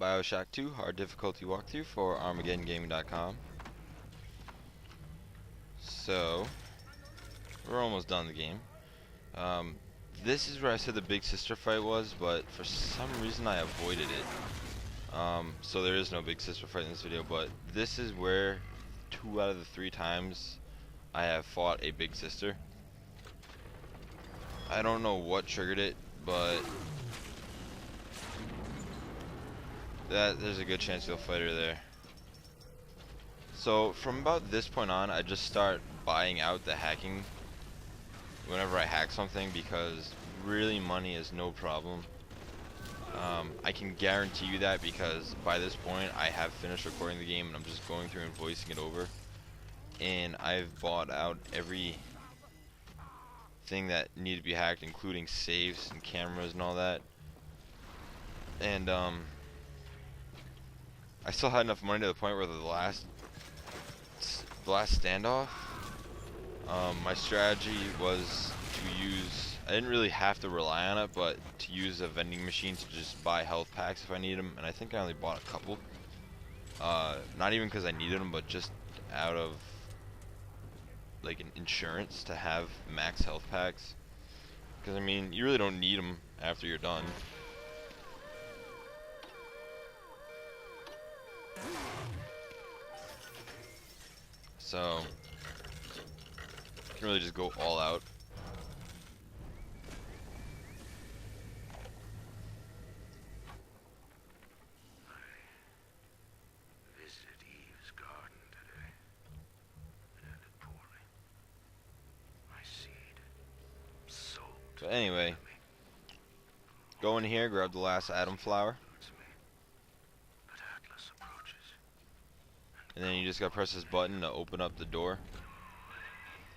Bioshock 2 hard difficulty walkthrough for ArmageddonGaming.com. So, we're almost done the game. Um, this is where I said the big sister fight was, but for some reason I avoided it. So there is no big sister fight in this video, but this is where 2 out of the 3 times I have fought a big sister. I don't know what triggered it, but there's a good chance you'll fight her there. So from about this point on, I just start buying out the hacking whenever I hack something, because really money is no problem. I can guarantee you that, because by this point I have finished recording the game and I'm just going through and voicing it over, and I've bought out every thing that needed to be hacked, including safes and cameras and all that. And I still had enough money to the point where the last standoff, my strategy was to use, I didn't really have to rely on it, but to use a vending machine to just buy health packs if I need them, and I think I only bought a couple. Not even because I needed them, but just out of like an insurance to have max health packs. Because I mean, you really don't need them after you're done. So you can really just go all out. So anyway, go in here, grab the last atom flower, and then you just gotta press this button to open up the door.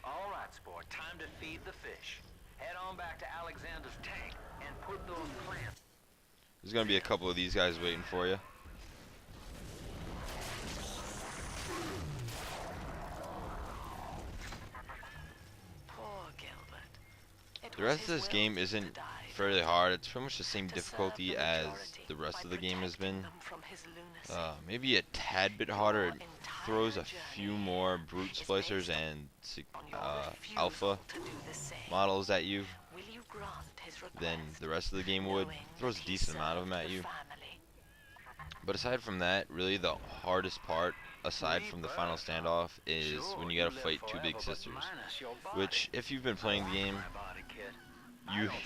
Alright, sport, time to feed the fish. Head on back to Alexander's tank and put those plants. There's gonna be a couple of these guys waiting for you. The rest of this game isn't fairly hard. It's pretty much the same difficulty as the rest of the game has been. Maybe a tad bit harder. It throws a few more brute splicers and alpha models at you than the rest of the game would. It throws a decent amount of them at you. But aside from that, really the hardest part, aside from the final standoff, is when you gotta fight 2 big sisters. Which, if you've been playing the game,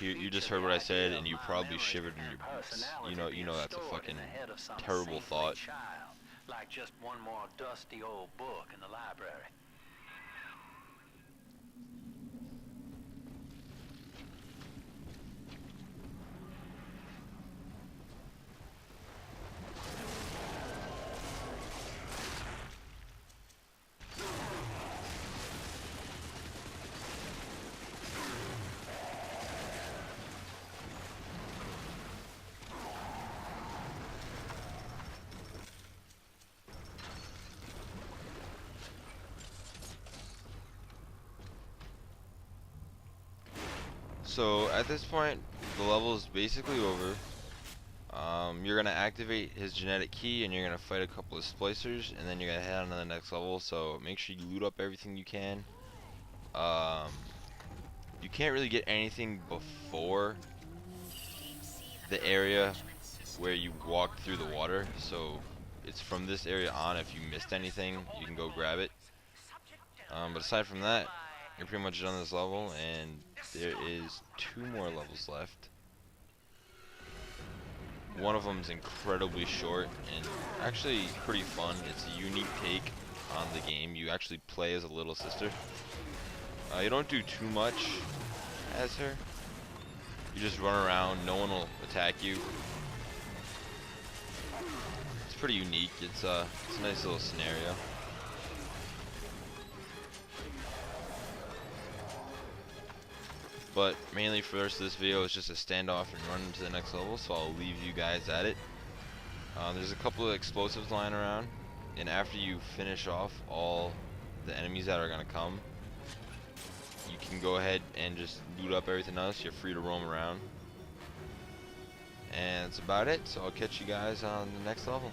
you just heard what I said, and you probably shivered in your boots. You know that's a fucking terrible thought. Like just one more dusty old book in the library. So at this point, the level is basically over. You're gonna activate his genetic key, and you're gonna fight a couple of splicers, and then you're gonna head on to the next level. So make sure you loot up everything you can. You can't really get anything before the area where you walk through the water. So it's from this area on. If you missed anything, you can go grab it. But aside from that, you're pretty much done this level, and there is 2 more levels left. One of them is incredibly short and actually pretty fun. It's a unique take on the game. You actually play as a little sister. You don't do too much as her. You just run around, no one will attack you. It's pretty unique. It's a nice little scenario. But mainly for the rest of this video, it's just a standoff and run to the next level, so I'll leave you guys at it. There's a couple of explosives lying around, and after you finish off all the enemies that are going to come, you can go ahead and just loot up everything else. You're free to roam around. And that's about it. So I'll catch you guys on the next level.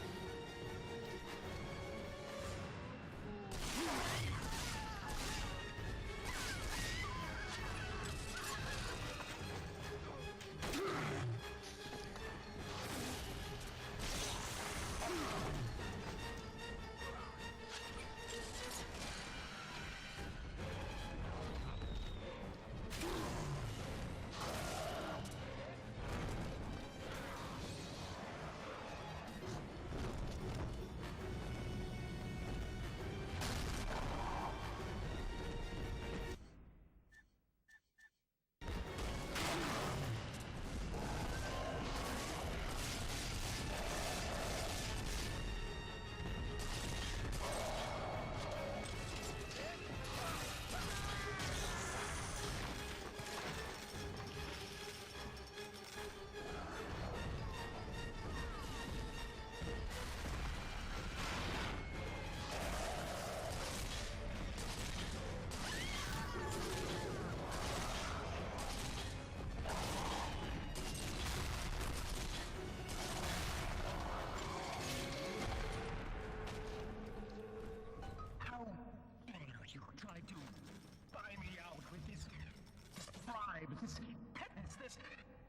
This penance, this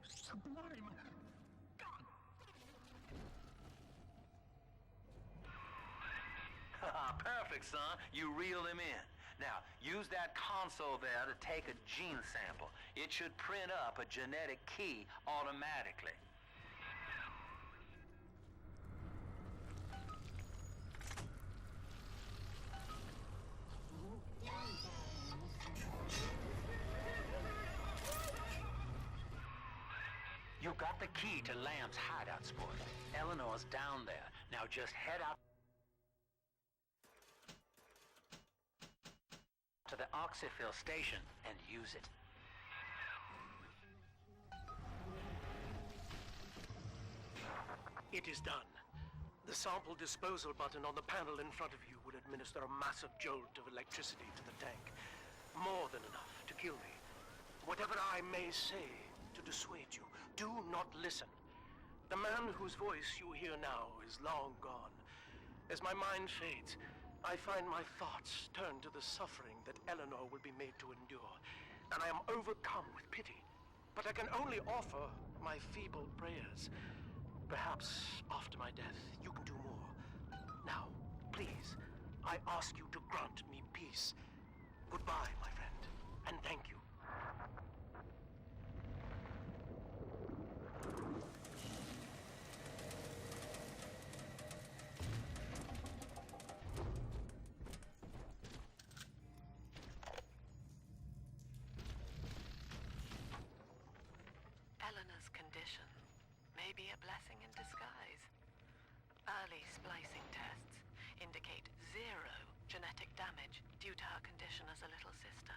sublime... God! Perfect, son. You reeled him in. Now, use that console there to take a gene sample. It should print up a genetic key automatically. You got the key to Lamb's hideout, sport. Eleanor's down there. Now just head out to the oxyfill station and use it. It is done. The sample disposal button on the panel in front of you would administer a massive jolt of electricity to the tank. More than enough to kill me. Whatever I may say to dissuade you, do not listen. The man whose voice you hear now is long gone. As my mind fades, I find my thoughts turn to the suffering that Eleanor will be made to endure, and I am overcome with pity. But I can only offer my feeble prayers. Perhaps after my death, you can do more. Now, please, I ask you to grant me peace. Goodbye, my friend, and thank you. Eleanor's condition may be a blessing in disguise. Early splicing tests indicate 0 genetic damage due to her condition as a little sister.